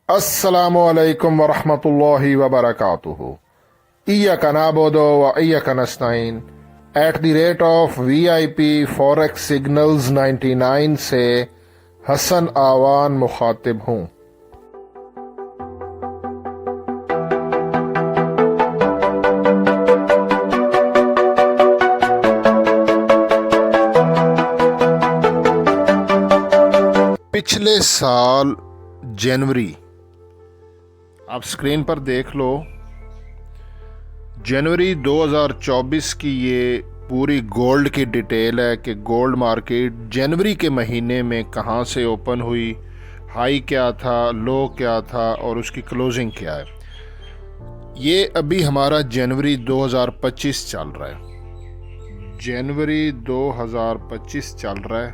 अस्सलामुअलैकुम वरहमतुल्लाहि वबरकातुहू। इय्याका नअबुदु व इय्याका नस्तईन @VIP फॉरेक्स सिग्नल्स 99 से हसन आवान मुखातिब हूँ। पिछले साल जनवरी, आप स्क्रीन पर देख लो, जनवरी 2024 की ये पूरी गोल्ड की डिटेल है कि गोल्ड मार्केट जनवरी के महीने में कहाँ से ओपन हुई, हाई क्या था, लो क्या था और उसकी क्लोजिंग क्या है। ये अभी हमारा जनवरी 2025 चल रहा है, जनवरी 2025 चल रहा है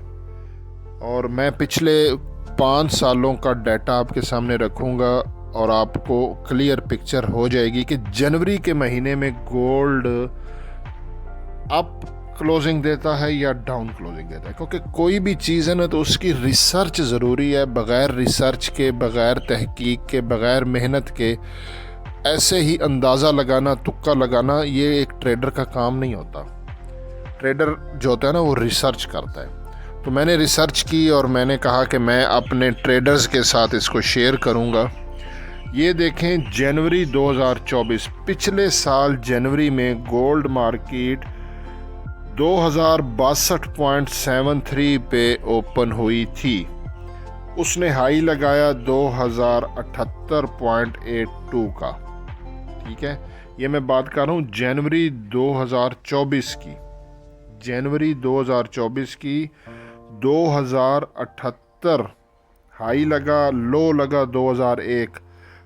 और मैं पिछले 5 सालों का डाटा आपके सामने रखूँगा और आपको क्लियर पिक्चर हो जाएगी कि जनवरी के महीने में गोल्ड अप क्लोजिंग देता है या डाउन क्लोजिंग देता है। क्योंकि कोई भी चीज़ है ना तो उसकी रिसर्च ज़रूरी है। बग़ैर रिसर्च के, बग़ैर तहकीक के, बग़ैर मेहनत के ऐसे ही अंदाज़ा लगाना, तुक्का लगाना, ये एक ट्रेडर का काम नहीं होता। ट्रेडर जो होता है ना वो रिसर्च करता है। तो मैंने रिसर्च की और मैंने कहा कि मैं अपने ट्रेडर्स के साथ इसको शेयर करूंगा। ये देखें, जनवरी 2024, पिछले साल जनवरी में गोल्ड मार्केट 2062.73 पे ओपन हुई थी। उसने हाई लगाया 2078.82 का। ठीक है, ये मैं बात कर रहा हूँ जनवरी 2024 की। जनवरी 2024 की 2078 हाई लगा, लो लगा 2001।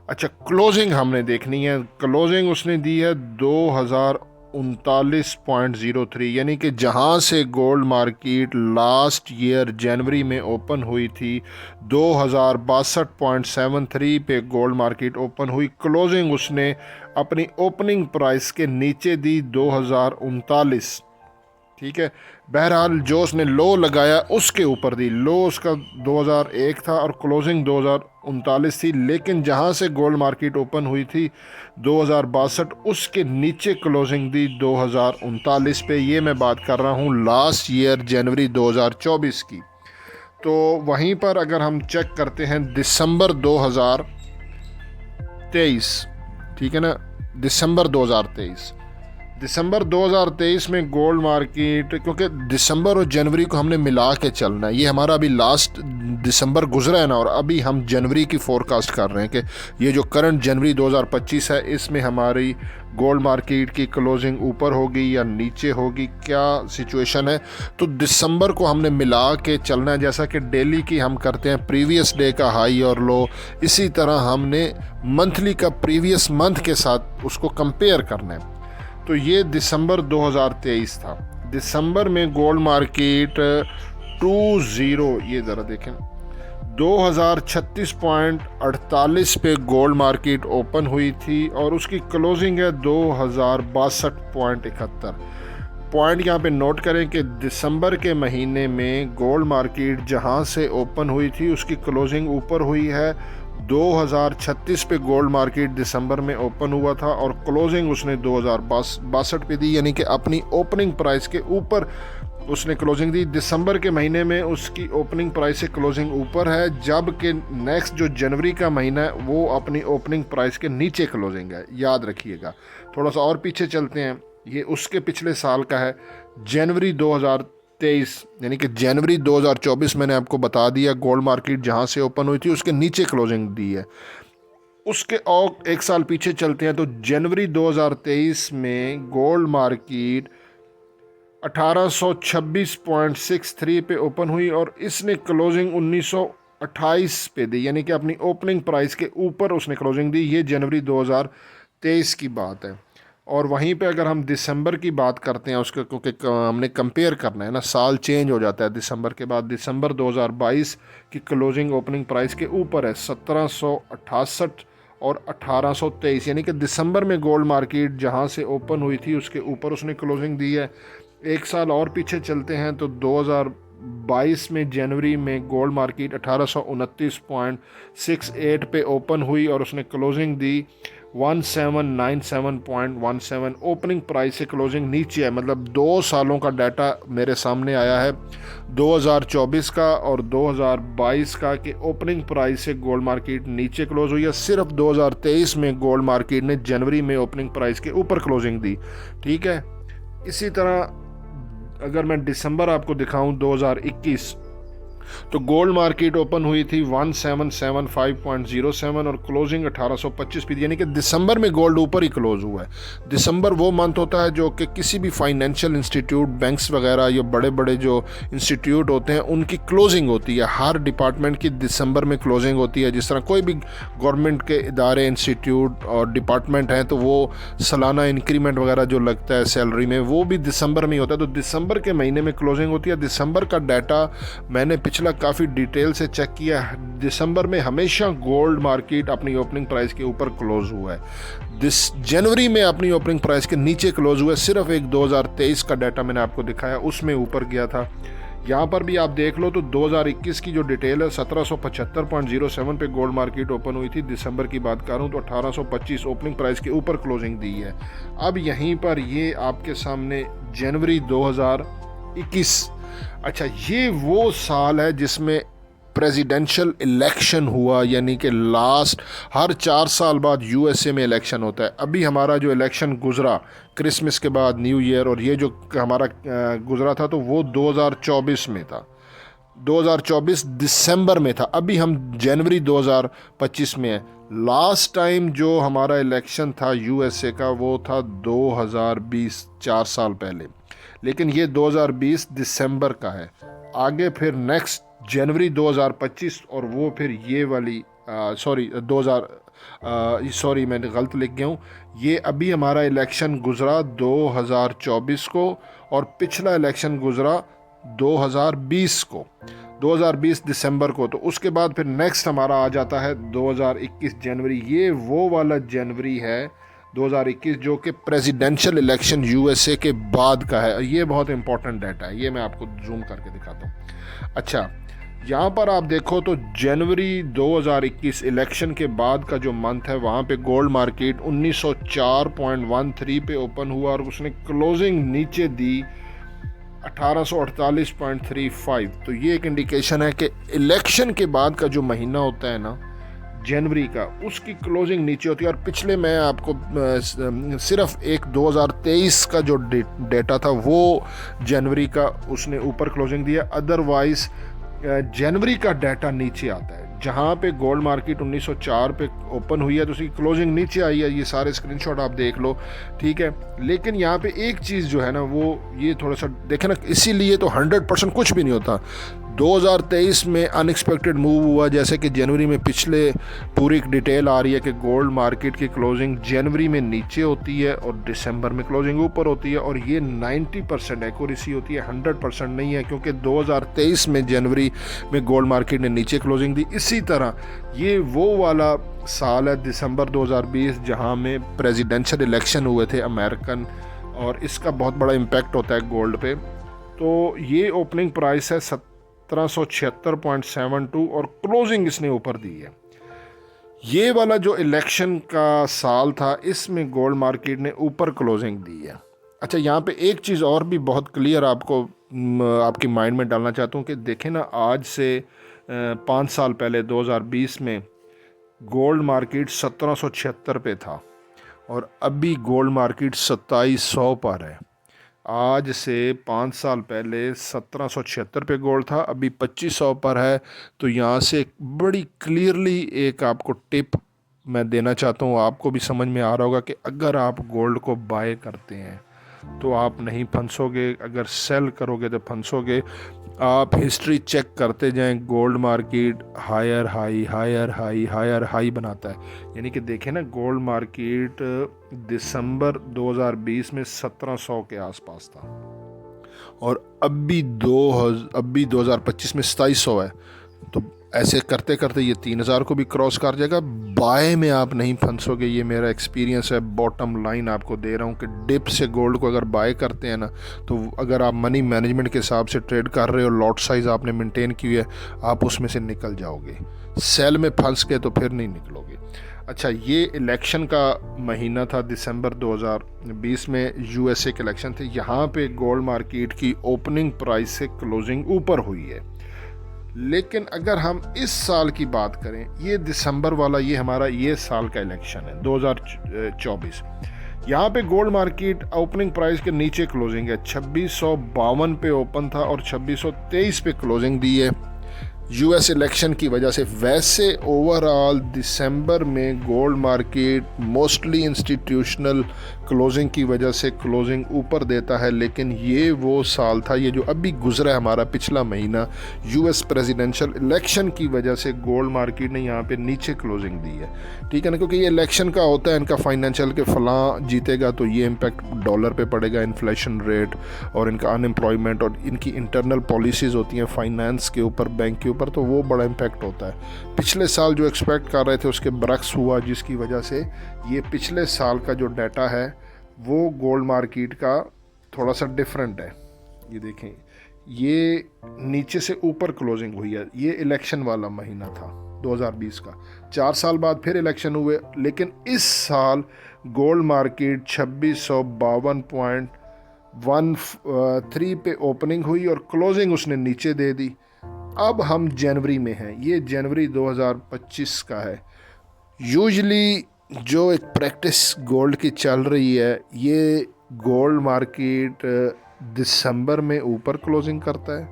अच्छा, क्लोजिंग हमने देखनी है। क्लोजिंग उसने दी है 2039.03, यानी कि जहां से गोल्ड मार्केट लास्ट ईयर जनवरी में ओपन हुई थी 2062.73 पे गोल्ड मार्केट ओपन हुई। क्लोजिंग उसने अपनी ओपनिंग प्राइस के नीचे दी 2039। ठीक है, बहरहाल जो उसने लो लगाया उसके ऊपर दी। लो उसका 2001 था और क्लोजिंग 2039 थी, लेकिन जहां से गोल्ड मार्केट ओपन हुई थी 2062, उसके नीचे क्लोजिंग दी 2039 पे। ये मैं बात कर रहा हूँ लास्ट ईयर जनवरी 2024 की। तो वहीं पर अगर हम चेक करते हैं दिसंबर 2023, ठीक है ना, दिसंबर 2023 में गोल्ड मार्केट, क्योंकि दिसंबर और जनवरी को हमने मिला के चलना है। ये हमारा अभी लास्ट दिसंबर गुजरा है ना, और अभी हम जनवरी की फोरकास्ट कर रहे हैं कि ये जो करंट जनवरी 2025 है इसमें हमारी गोल्ड मार्केट की क्लोजिंग ऊपर होगी या नीचे होगी, क्या सिचुएशन है। तो दिसंबर को हमने मिला के चलना है, जैसा कि डेली की हम करते हैं प्रीवियस डे का हाई और लो, इसी तरह हमने मंथली का प्रीवियस मंथ के साथ उसको कंपेयर करना है। तो ये दिसंबर 2023 था। दिसंबर में गोल्ड मार्केट 20, ये ज़रा देखें, 2036.48 पे गोल्ड मार्केट ओपन हुई थी और उसकी क्लोजिंग है 2062.71 पॉइंट। यहाँ पे नोट करें कि दिसंबर के महीने में गोल्ड मार्केट जहाँ से ओपन हुई थी उसकी क्लोजिंग ऊपर हुई है 2036 पे गोल्ड मार्केट दिसंबर में ओपन हुआ था और क्लोजिंग उसने 2062 पे दी, यानी कि अपनी ओपनिंग प्राइस के ऊपर उसने क्लोजिंग दी। दिसंबर के महीने में उसकी ओपनिंग प्राइस से क्लोजिंग ऊपर है, जबकि नेक्स्ट जो जनवरी का महीना है वो अपनी ओपनिंग प्राइस के नीचे क्लोजिंग है। याद रखिएगा। थोड़ा सा और पीछे चलते हैं, ये उसके पिछले साल का है, जनवरी 2023, यानी कि जनवरी 2024 मैंने आपको बता दिया गोल्ड मार्केट जहां से ओपन हुई थी उसके नीचे क्लोजिंग दी है। उसके और एक साल पीछे चलते हैं तो जनवरी 2023 में गोल्ड मार्केट 1826.63 पे ओपन हुई और इसने क्लोजिंग 1928 पे दी, यानी कि अपनी ओपनिंग प्राइस के ऊपर उसने क्लोजिंग दी। ये जनवरी 2023 की बात है। और वहीं पे अगर हम दिसंबर की बात करते हैं उसका, क्योंकि हमने कंपेयर करना है ना, साल चेंज हो जाता है दिसंबर के बाद। दिसंबर 2022 की क्लोजिंग ओपनिंग प्राइस के ऊपर है 1768 और 1823, यानी कि दिसंबर में गोल्ड मार्केट जहां से ओपन हुई थी उसके ऊपर उसने क्लोजिंग दी है। एक साल और पीछे चलते हैं तो 2022 में जनवरी में गोल्ड मार्केट 1829.68 पे ओपन हुई और उसने क्लोजिंग दी 1797.17। ओपनिंग प्राइस से क्लोजिंग नीचे है, मतलब 2 सालों का डाटा मेरे सामने आया है 2024 का और 2022 का कि ओपनिंग प्राइस से गोल्ड मार्केट नीचे क्लोज हुई है। सिर्फ 2023 में गोल्ड मार्केट ने जनवरी में ओपनिंग प्राइस के ऊपर क्लोजिंग दी। ठीक है, इसी तरह अगर मैं दिसंबर आपको दिखाऊं 2021, तो गोल्ड मार्केट ओपन हुई थी 1775.07 और क्लोजिंग 1825 पे, यानी कि दिसंबर में गोल्ड ऊपर ही क्लोज हुआ है। दिसंबर वो मंथ होता है जो कि किसी भी फाइनेंशियल इंस्टीट्यूट, बैंक्स वगैरह, या बड़े बड़े जो इंस्टीट्यूट होते हैं उनकी क्लोजिंग होती है। हर डिपार्टमेंट की दिसंबर में क्लोजिंग होती है। जिस तरह कोई भी गवर्नमेंट के इदारे, इंस्टीट्यूट और डिपार्टमेंट हैं तो वो सालाना इंक्रीमेंट वगैरह जो लगता है सैलरी में, वो भी दिसंबर में ही होता है। तो दिसंबर के महीने में क्लोजिंग होती है। दिसंबर का डाटा मैंने पिछला काफ़ी डिटेल से चेक किया। दिसंबर में हमेशा गोल्ड मार्केट अपनी ओपनिंग प्राइस के ऊपर क्लोज हुआ है। जनवरी में अपनी ओपनिंग प्राइस के नीचे क्लोज हुआ है। सिर्फ एक 2023 का डाटा मैंने आपको दिखाया, उसमें ऊपर गया था। यहाँ पर भी आप देख लो तो 2021 की जो डिटेल है 1775.07 पे गोल्ड मार्केट ओपन हुई थी। दिसंबर की बात करूँ तो 1825 ओपनिंग प्राइस के ऊपर क्लोजिंग दी है। अब यहीं पर ये आपके सामने जनवरी 2021, अच्छा ये वो साल है जिसमें प्रेसिडेंशियल इलेक्शन हुआ, यानी कि लास्ट हर 4 साल बाद यूएसए में इलेक्शन होता है। अभी हमारा जो इलेक्शन गुजरा क्रिसमस के बाद, न्यू ईयर, और ये जो हमारा गुजरा था तो वो 2024 में था। 2024 दिसंबर में था। अभी हम जनवरी 2025 में है। लास्ट टाइम जो हमारा इलेक्शन था यूएसए का वो था 2020, 4 साल पहले, लेकिन ये 2020 दिसंबर का है। आगे फिर नेक्स्ट जनवरी 2025 और वो फिर ये वाली सॉरी मैंने गलत लिख गया हूँ। ये अभी हमारा इलेक्शन गुजरा 2024 को और पिछला इलेक्शन गुजरा 2020 को, 2020 दिसंबर को। तो उसके बाद फिर नेक्स्ट हमारा आ जाता है 2021 जनवरी। ये वो वाला जनवरी है 2021 जो कि प्रेसिडेंशियल इलेक्शन यूएसए के बाद का है। ये बहुत इंपॉर्टेंट डाटा है, ये मैं आपको जूम करके दिखाता हूँ। अच्छा, यहाँ पर आप देखो तो जनवरी 2021 इलेक्शन के बाद का जो मंथ है, वहाँ पे गोल्ड मार्केट 1904.13 पे ओपन हुआ और उसने क्लोजिंग नीचे दी 1848.35। तो ये एक इंडिकेशन है कि इलेक्शन के बाद का जो महीना होता है ना जनवरी का, उसकी क्लोजिंग नीचे होती है। और पिछले मैं आपको सिर्फ एक 2023 का जो डेटा था वो जनवरी का उसने ऊपर क्लोजिंग दिया। अदरवाइज जनवरी का डाटा नीचे आता है। जहाँ पे गोल्ड मार्केट 1904 पे ओपन हुई है तो उसकी क्लोजिंग नीचे आई है। ये सारे स्क्रीनशॉट आप देख लो, ठीक है। लेकिन यहाँ पे एक चीज़ जो है ना वो ये थोड़ा सा देखें ना, इसीलिए तो 100% कुछ भी नहीं होता। 2023 में अनएक्सपेक्टेड मूव हुआ, जैसे कि जनवरी में पिछले पूरी डिटेल आ रही है कि गोल्ड मार्केट की क्लोजिंग जनवरी में नीचे होती है और दिसंबर में क्लोजिंग ऊपर होती है। और ये 90% एक्यूरेसी होती है, 100% नहीं है, क्योंकि 2023 में जनवरी में गोल्ड मार्केट ने नीचे क्लोजिंग दी। इसी तरह ये वो वाला साल है दिसंबर 2020 जहाँ में प्रेसिडेंशियल इलेक्शन हुए थे अमेरिकन, और इसका बहुत बड़ा इम्पैक्ट होता है गोल्ड पे। तो ये ओपनिंग प्राइस है 1776.72 और क्लोजिंग इसने ऊपर दी है। ये वाला जो इलेक्शन का साल था इसमें गोल्ड मार्केट ने ऊपर क्लोजिंग दी है। अच्छा, यहाँ पे एक चीज़ और भी बहुत क्लियर आपको आपकी माइंड में डालना चाहता हूँ कि देखें ना, आज से 5 साल पहले 2020 में गोल्ड मार्केट 1776 पे था और अभी गोल्ड मार्केट 2700 पर है। आज से 5 साल पहले 1776 पे गोल्ड था, अभी 2500 पर है। तो यहाँ से बड़ी क्लियरली एक आपको टिप मैं देना चाहता हूँ, आपको भी समझ में आ रहा होगा कि अगर आप गोल्ड को बाय करते हैं तो आप नहीं फंसोगे, अगर सेल करोगे तो फंसोगे। आप हिस्ट्री चेक करते जाएं, gold market higher high higher high higher high बनाता है। यानी कि देखें ना, गोल्ड मार्केट दिसंबर 2020 में 1700 के आसपास था और अभी 2025 में 2700 है। तो ऐसे करते करते ये 3000 को भी क्रॉस कर जाएगा। बाय में आप नहीं फंसोगे, ये मेरा एक्सपीरियंस है। बॉटम लाइन आपको दे रहा हूँ कि डिप से गोल्ड को अगर बाय करते हैं ना, तो अगर आप मनी मैनेजमेंट के हिसाब से ट्रेड कर रहे हो, लॉट साइज़ आपने मेंटेन की हुई है, आप उसमें से निकल जाओगे। सेल में फंस के तो फिर नहीं निकलोगे। अच्छा, ये इलेक्शन का महीना था, दिसंबर 2020 में यूएसए के इलेक्शन थे। यहाँ पे गोल्ड मार्केट की ओपनिंग प्राइस से क्लोजिंग ऊपर हुई है। लेकिन अगर हम इस साल की बात करें, ये दिसंबर वाला ये हमारा ये साल का इलेक्शन है 2024, यहाँ पे गोल्ड मार्केट ओपनिंग प्राइस के नीचे क्लोजिंग है। 2652 पे ओपन था और 2623 पे क्लोजिंग दी है यूएस इलेक्शन की वजह से। वैसे ओवरऑल दिसंबर में gold market mostly institutional closing की वजह से क्लोजिंग ऊपर देता है। लेकिन ये वो साल था, ये जो अभी गुजरा है हमारा पिछला महीना, यूएस प्रेसिडेंशियल इलेक्शन की वजह से गोल्ड मार्केट ने यहाँ पे नीचे क्लोजिंग दी है। ठीक है ना, क्योंकि ये इलेक्शन का होता है, इनका फाइनेंशियल के फलां जीतेगा तो ये इम्पैक्ट डॉलर पे पड़ेगा, इन्फ्लेशन रेट और इनका अनएम्प्लॉयमेंट और इनकी इंटरनल पॉलिसीज़ होती हैं फाइनेंस के ऊपर, बैंक के ऊपर, तो वो बड़ा इम्पैक्ट होता है। पिछले साल जो एक्सपेक्ट कर रहे थे उसके बरक्स हुआ, जिसकी वजह से ये पिछले साल का जो डाटा है वो गोल्ड मार्केट का थोड़ा सा डिफरेंट है। ये देखें, ये नीचे से ऊपर क्लोजिंग हुई है। ये इलेक्शन वाला महीना था 2020 का। 4 साल बाद फिर इलेक्शन हुए, लेकिन इस साल गोल्ड मार्केट 2652.13 पे ओपनिंग हुई और क्लोजिंग उसने नीचे दे दी। अब हम जनवरी में हैं, ये जनवरी 2025 का है। यूजली जो एक प्रैक्टिस गोल्ड की चल रही है, ये गोल्ड मार्केट दिसंबर में ऊपर क्लोजिंग करता है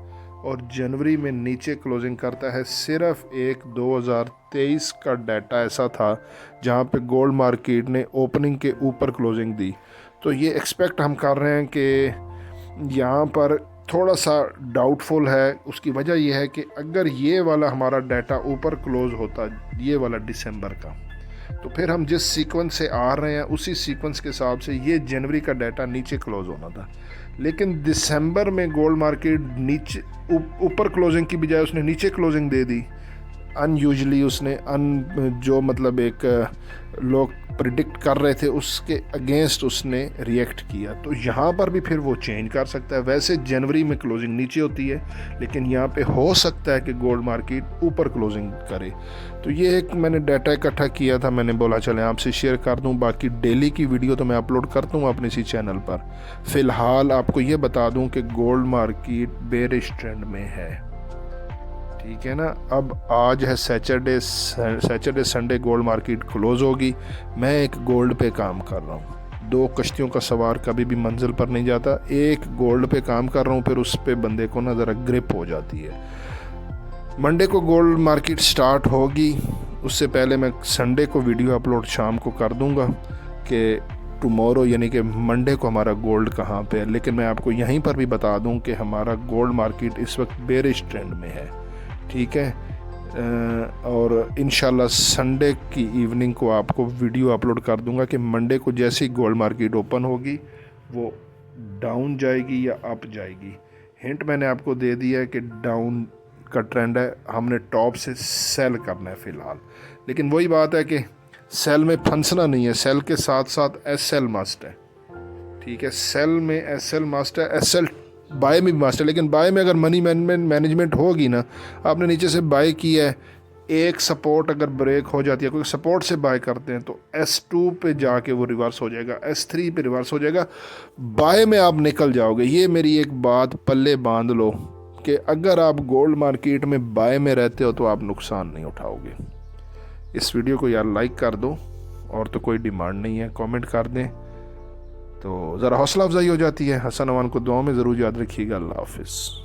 और जनवरी में नीचे क्लोजिंग करता है। सिर्फ एक 2023 का डाटा ऐसा था जहाँ पे गोल्ड मार्केट ने ओपनिंग के ऊपर क्लोजिंग दी। तो ये एक्सपेक्ट हम कर रहे हैं कि यहाँ पर थोड़ा सा डाउटफुल है। उसकी वजह यह है कि अगर ये वाला हमारा डाटा ऊपर क्लोज होता, ये वाला दिसंबर का, तो फिर हम जिस सीक्वेंस से आ रहे हैं उसी सीक्वेंस के हिसाब से ये जनवरी का डाटा नीचे क्लोज होना था। लेकिन दिसंबर में गोल्ड मार्केट नीचे ऊपर क्लोजिंग की बजाय उसने नीचे क्लोजिंग दे दी। अनयूजली उसने जो मतलब एक लोग प्रिडिक्ट कर रहे थे उसके अगेंस्ट उसने रिएक्ट किया। तो यहाँ पर भी फिर वो चेंज कर सकता है। वैसे जनवरी में क्लोजिंग नीचे होती है, लेकिन यहाँ पे हो सकता है कि गोल्ड मार्केट ऊपर क्लोजिंग करे। तो ये एक मैंने डाटा इकट्ठा किया था, मैंने बोला चले आपसे शेयर कर दूँ। बाकी डेली की वीडियो तो मैं अपलोड करता हूँ अपने इसी चैनल पर। फ़िलहाल आपको ये बता दूँ कि गोल्ड मार्केट बेरिश ट्रेंड में है। ठीक है ना। अब आज है Saturday Sunday gold market close होगी। मैं एक गोल्ड पे काम कर रहा हूँ। 2 कश्तियों का सवार कभी भी मंजिल पर नहीं जाता। एक गोल्ड पे काम कर रहा हूँ, फिर उस पे बंदे को ना ज़रा ग्रिप हो जाती है। मंडे को गोल्ड मार्केट स्टार्ट होगी, उससे पहले मैं संडे को वीडियो अपलोड शाम को कर दूँगा कि टुमारो यानी कि मंडे को हमारा गोल्ड कहाँ पे है। लेकिन मैं आपको यहीं पर भी बता दूँ कि हमारा गोल्ड मार्केट इस वक्त बेरिश ट्रेंड में है। ठीक है। और इंशाल्लाह संडे की इवनिंग को आपको वीडियो अपलोड कर दूंगा कि मंडे को जैसे ही गोल्ड मार्केट ओपन होगी वो डाउन जाएगी या अप जाएगी। हिंट मैंने आपको दे दिया है कि डाउन का ट्रेंड है, हमने टॉप से सेल करना है फ़िलहाल। लेकिन वही बात है कि सेल में फंसना नहीं है, सेल के साथ साथ एस एल मस्ट है। ठीक है, सेल में एस एल मस्ट है, एस एल बाय में भी मस्ट है। लेकिन बाय में अगर मनी मैनेजमेंट होगी ना, आपने नीचे से बाय किया है, एक सपोर्ट अगर ब्रेक हो जाती है, क्योंकि सपोर्ट से बाय करते हैं, तो S2 पे जाके वो रिवर्स हो जाएगा, S3 पे रिवर्स हो जाएगा, बाय में आप निकल जाओगे। ये मेरी एक बात पल्ले बांध लो कि अगर आप गोल्ड मार्केट में बाय में रहते हो तो आप नुकसान नहीं उठाओगे। इस वीडियो को यार लाइक कर दो, और तो कोई डिमांड नहीं है, कमेंट कर दें तो ज़रा हौसला अफजाई हो जाती है। हसन अमान को दुआ में ज़रूर याद रखिएगा। अल्लाह हाफिज़।